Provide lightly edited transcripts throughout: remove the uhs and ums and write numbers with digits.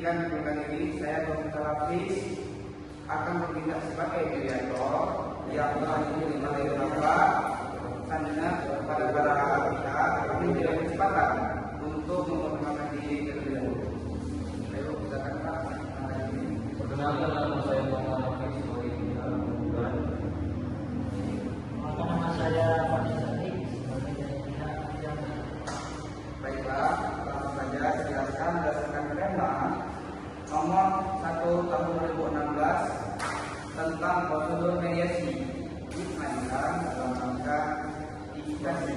izinkan kali ini saya meminta lapis akan bertindak sebagai mediator yang telah dipilih oleh Bapak selanjutnya kepada para pihak kami tidak kesempatan untuk memperkenalkan diri terlebih dahulu. Ayo kita Pak. Perkenalkan nama saya Muhammad Hafiz sebagai pihak. Nama saya Fadil Sadiq sebagai pihak yang. Baiklah, langsung saja jelaskan berdasarkan tema nomor 1 tahun 2016 tentang prosedur mediasi dimainkan dalam rangka litigasi.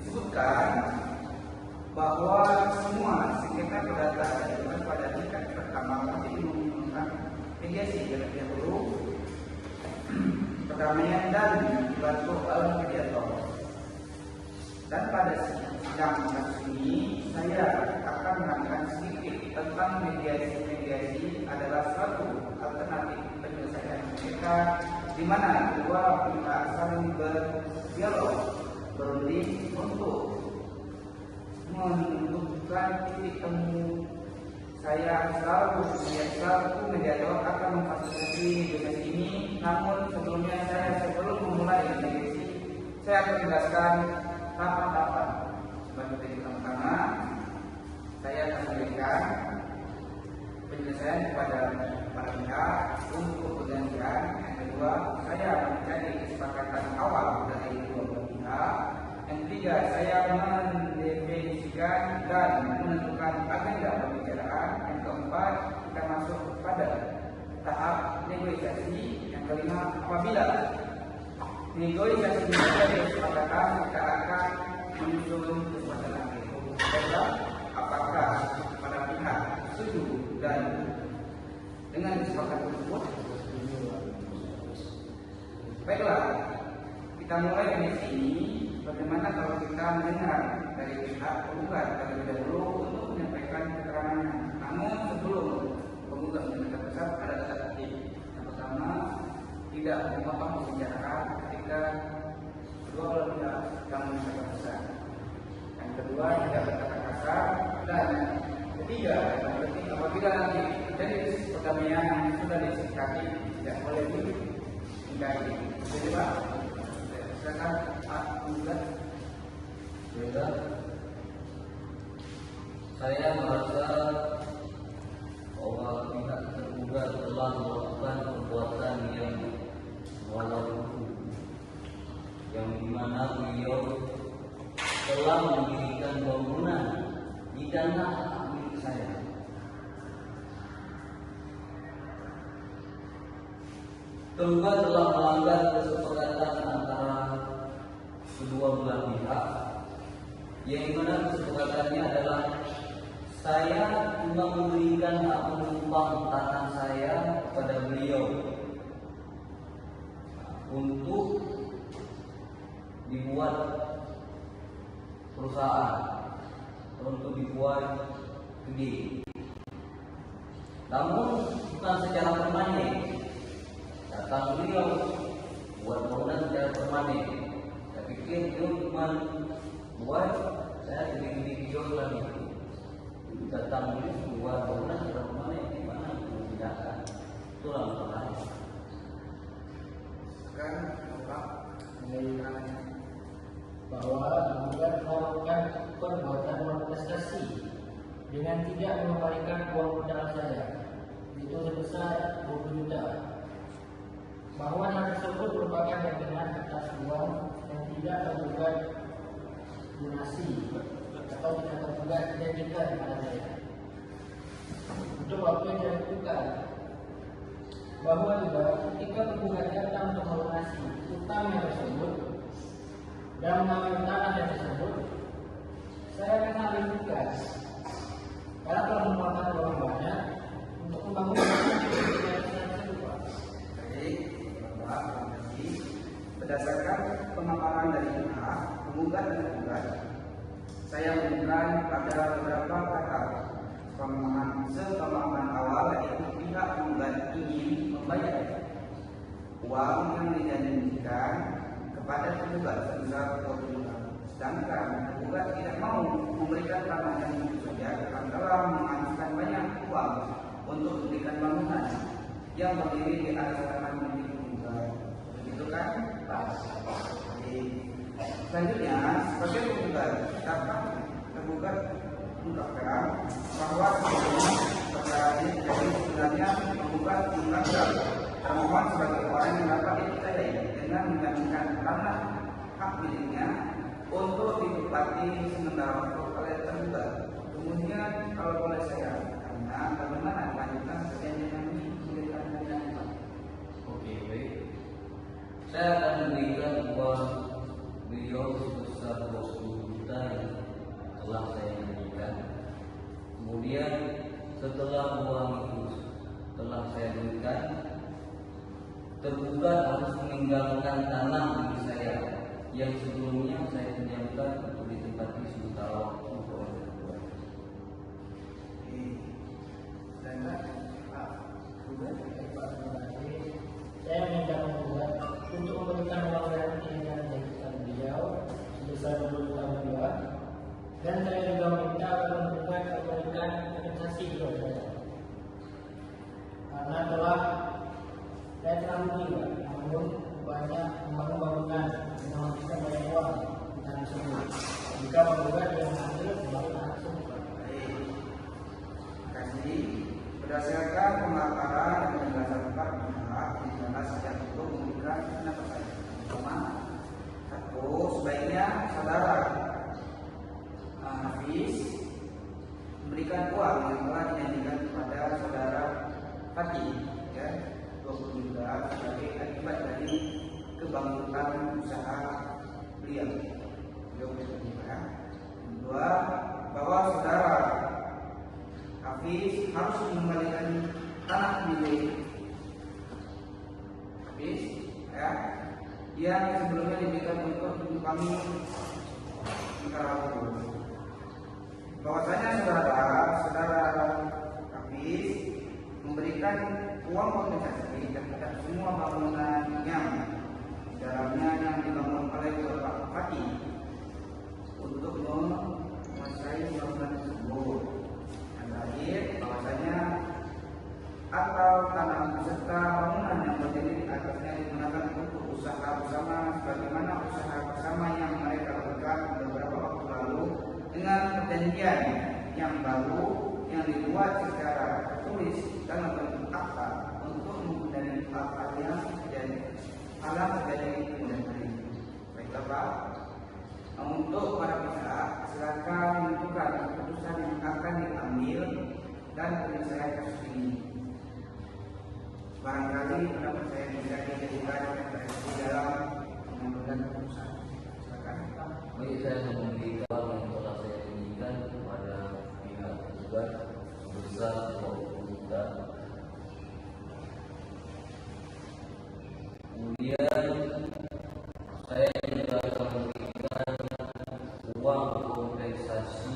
Disebutkan bahwa semua sengketa perdata diajukan pada tingkat pertama pasti menggunakan mediasi terlebih dahulu, perdamaian dan dibantu oleh mediator. Dan pada sidang kasus ini saya akan menerangkan sedikit tentang mediasi adalah suatu alternatif penyelesaian sengketa di mana kedua pihak saling berdialog, berunding untuk menentukan titik temu. Saya selalu mediator akan memfasilitasi mediasi ini. Namun sebelum memulai mediasi, saya akan menjelaskan tahapan-tahapan. Sebagai pertama, saya akan memberikan penyelesaian kepada para pihak untuk pergantian. Yang kedua, saya mencari kesepakatan awal dari kedua belah pihak. Yang ketiga, saya mendefinisikan dan menentukan agenda pembicaraan. Yang keempat, kita masuk pada tahap negosiasi. Yang kelima, apabila negosiasi menjadi kesepakatan, kita akan menyusun kesepakatan itu. Apakah para pihak setuju dan dengan kesepakatan tersebut? Baiklah, kita mulai dari sini. Bagaimana kalau kita mendengar dari pihak penggugat terlebih dahulu untuk menyampaikan keterangannya. Namun sebelum penggugat menyampaikan pesan, ada tata tertib. Yang pertama, tidak memotong pembicaraan ketika kedua belah pihak sedang menyampaikan pesan. Yang kedua, tidak berkata kasar. Dan ketiga, apabila nanti terjadi perdamaian yang sudah disepakati, tidak boleh dihindari. Jadi Pak, silakan Pak Penggugat. Saya merasa bahwa pihak tergugat telah melakukan perbuatan yang melanggar hukum, yang dimana beliau telah mendirikan bangunan di tanah milik saya. Tergugat telah melanggar kesepakatan antara kedua belah pihak, yang dimana kesepakatannya adalah saya cuma memberikan hak menumpang tanah saya kepada beliau untuk dibuat perusahaan, untuk dibuat gede. Namun bukan secara permanen. Datang beliau buat bangunan secara permanen. Saya pikir dia cuma buat saya gede-gede kios lagi. Datang beliau buat bangunan secara permanen, di mana membedakan. Itulah masalahnya. Sekarang Bapak mengenai Bahwa penggugat melakukan perbuatan malprestasi dengan tidak mengembalikan uang modal saya, itu sebesar 20 juta. Bahwa hal tersebut merupakan jaminan atas uang yang tidak tergugat donasi atau tidak tergugat janjikan kepada saya. Untuk waktu yang saya lakukan, bahwa juga ketika penggugat datang untuk melunasi utangnya tersebut dan mengambil tanah tersebut, saya akan ambil tugas karena telah mengeluarkan uang banyak untuk membangun tersebut. Baik, Bapak, berdasarkan pemaparan dari pihak penggugat dan penggugat, saya menemukan pada beberapa tahap pemahaman awal, yaitu pihak penggugat ingin membayar uang yang dijanjikan kepada penggugat sebesar 20 juta. Sedangkan penggugat tidak mau memberikan tanah yang itu saja karena telah menghabiskan banyak uang untuk memberikan bangunan yang berdiri di atas tanah milik penggugat. Begitu kan, Pak? Jadi, selanjutnya, sebagai penggugat dapat tergugat mengungkapkan bahwa perkara ini sebenarnya penggugat menganggap termohon sebagai orang yang dapat dipercayai dengan menjaminkan tanah hak miliknya untuk ditempati sementara waktu oleh tergugat. Kemudian kalau boleh saya tanya, bagaimana kelanjutan perjanjian ini menjadikan Pak? Oke, baik. Saya akan memberikan uang beliau sebesar 20 juta yang telah saya berikan. Kemudian setelah uang itu telah saya berikan, tergugat harus meninggalkan tanah milik saya yang sebelumnya saya pinjamkan untuk ditempati sementara waktu oleh tergugat. Dan Pak, saya minta penggugat untuk memberikan uang ganti yang dijadikan beliau sebesar 20 juta beliau, dan saya juga minta penggugat memberikan kompensasi kepada saya karena saya telah rugi namun banyak membangun bangunan yang menghabiskan banyak uang di tanah tersebut. Jika penggugat yang hasil kembali tanah tersebut. Terima kasih. Berdasarkan pemaparan dan penjelasan Pak pihak jelas yang perlu memberikan pendapat saya. Pertama, satu, sebaiknya saudara Hafiz memberikan uang yang telah dijanjikan kepada saudara Fatih, ya, 20 juta sebagai akibat dari kebangkrutan usaha beliau. Kedua, bahwa saudara Hafiz harus mengembalikan tanah milik Hafiz, ya, yang sebelumnya diberikan untuk menumpangi negara hukum. Bahwasanya saudara Hafiz memberikan uang kompensasi terhadap semua bangunan yang di dalamnya yang dibangun oleh Bapak Fatih untuk menguasai bangunan tersebut. Dan terakhir, bahwasanya atau tanah beserta bangunan yang berdiri di atasnya digunakan untuk usaha bersama sebagaimana usaha bersama yang mereka lakukan beberapa waktu lalu dengan perjanjian yang baru yang dibuat secara tertulis dalam bentuk akta untuk menghindari hal-hal yang terjadi di kemudian hari. Baiklah Pak, untuk para pihak silakan menentukan keputusan yang akan diambil dan penyelesaian kasus ini. Barangkali pendapat saya bisa dijadikan referensi dalam mengambil keputusan. Silakan Pak. Baik, saya memberikan uang yang telah saya berikan kepada pihak tergugat sebesar 20 juta. Kemudian saya juga akan memberikan uang kompensasi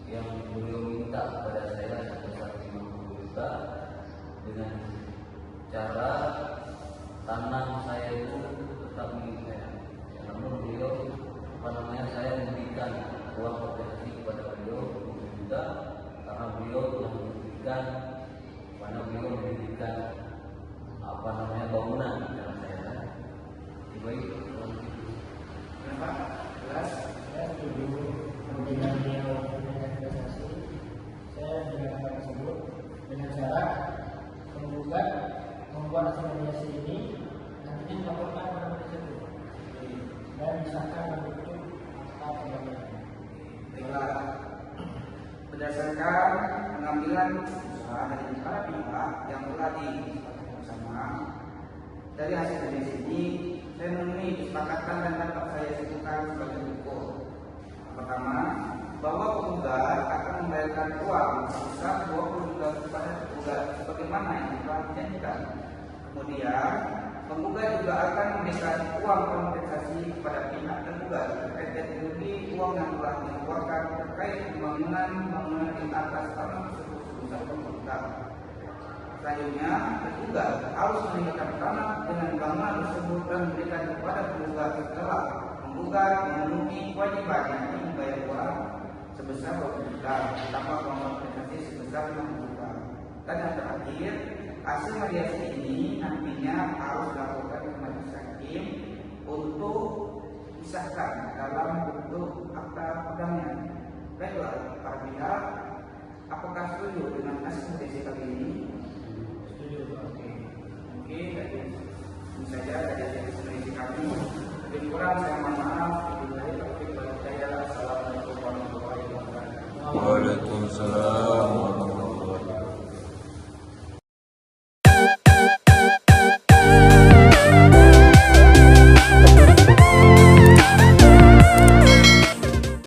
yang beliau minta kepada saya sebesar 50 juta dengan cara tanah saya itu tetap milik saya. Namun beliau saya memberikan uang kompensasi kepada beliau 20 juta karena beliau telah memberikan bangunan yang saya kan. Baik, Kenapa? Jelas? Saya setuju memberikan beliau kompensasi. Saya dengan hal tersebut dengan cara penggugat membuat hasil mediasi ini nantinya dilaporkan pada tersebut dan disahkan bentuk akta pembayaran. Baiklah, berdasarkan pengambilan usaha dari para pihak yang telah disepakati bersama, dari hasil mediasi ini saya menemui kesepakatan dan dapat saya sebutkan sebagai berikut. Pertama, bahwa penggugat akan membayarkan uang sebesar 20 juta kepada tergugat sebagaimana yang telah dijanjikan. Kemudian, penggugat juga akan memberikan uang kompensasi kepada pihak tergugat terkait ganti rugi uang yang telah dikeluarkan terkait bangunan di atas tanah tersebut sebesar 20 juta. Selanjutnya, tergugat harus meninggalkan tanah dengan bangunan tersebut dan memberikan kepada penggugat setelah penggugat memenuhi kewajibannya membayar uang sebesar 20 juta, ditambah kompensasi sebesar 50 juta. terakhir, hasil mediasi ini nantinya harus dilaporkan ke majelis hakim untuk disahkan dalam bentuk akta perdamaian. Baiklah para pihak, apakah setuju dengan hasil mediasi kali ini? Setuju, Pak. Oke, jadi ini saja dari hasil mediasi kami. Lebih kurang saya mohon maaf.